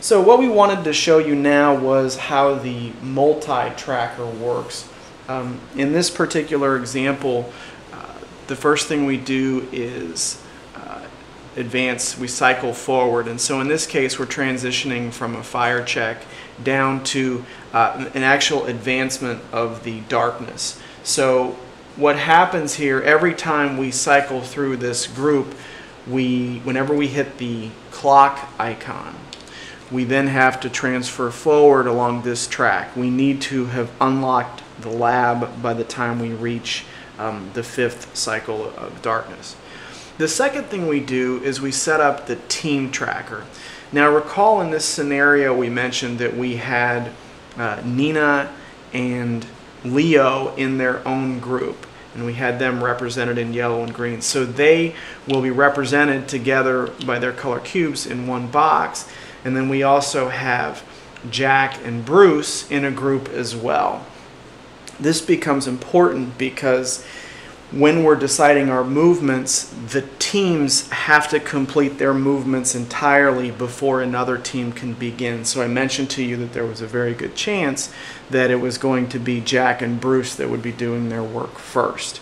So what we wanted to show you now was how the multi-tracker works. In this particular example, the first thing we do is we cycle forward, and so in this case we're transitioning from a fire check down to an actual advancement of the darkness. So what happens here, every time we cycle through this group, whenever we hit the clock icon, we then have to transfer forward along this track. We need to have unlocked the lab by the time we reach the 5th cycle of darkness. The second thing we do is we set up the team tracker. Now recall in this scenario we mentioned that we had Nina and Leo in their own group, and we had them represented in yellow and green. So they will be represented together by their color cubes in one box. And then we also have Jack and Bruce in a group as well. This becomes important because when we're deciding our movements, the teams have to complete their movements entirely before another team can begin. So I mentioned to you that there was a very good chance that it was going to be Jack and Bruce that would be doing their work first.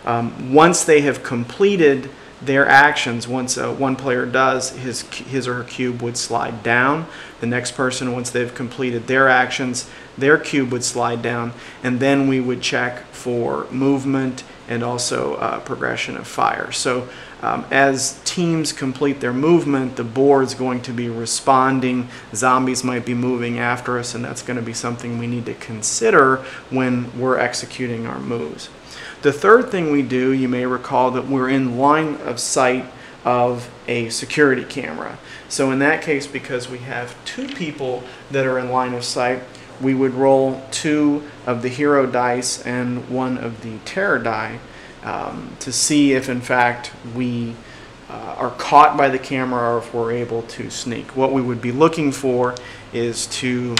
Once they have completed their actions, once one player does, his or her cube would slide down. The next person, once they've completed their actions, their cube would slide down, and then we would check for movement and also progression of fire. So as teams complete their movement, the board's going to be responding. Zombies might be moving after us, and that's going to be something we need to consider when we're executing our moves. The third thing we do, you may recall that we're in line of sight of a security camera. So in that case, because we have 2 people that are in line of sight, we would roll 2 of the hero dice and 1 of the terror die to see if in fact we are caught by the camera or if we're able to sneak. What we would be looking for is to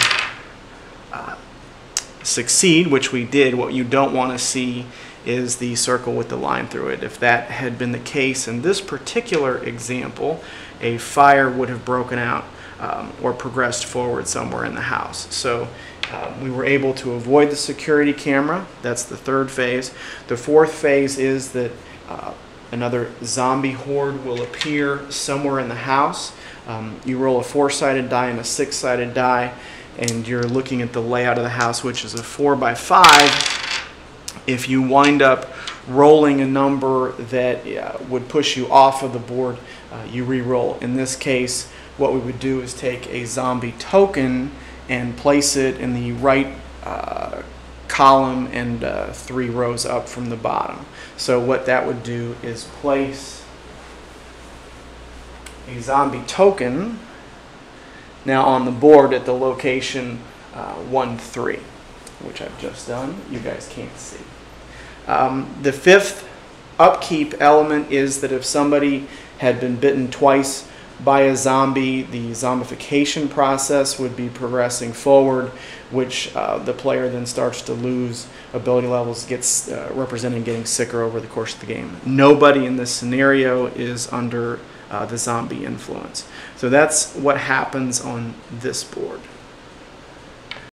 succeed, which we did. What you don't want to see is the circle with the line through it. If that had been the case in this particular example, a fire would have broken out or progressed forward somewhere in the house. So we were able to avoid the security camera. That's the 3rd phase. The 4th phase is that another zombie horde will appear somewhere in the house. You roll a 4-sided die and a 6-sided die, and you're looking at the layout of the house, which is a 4x5. If you wind up rolling a number that would push you off of the board, you re-roll. In this case, what we would do is take a zombie token and place it in the right column and 3 rows up from the bottom. So what that would do is place a zombie token now on the board at the location 1-3, which I've just done. You guys can't see. The 5th upkeep element is that if somebody had been bitten twice by a zombie, the zombification process would be progressing forward, which the player then starts to lose ability levels, gets representing getting sicker over the course of the game. Nobody in this scenario is under the zombie influence. So that's what happens on this board.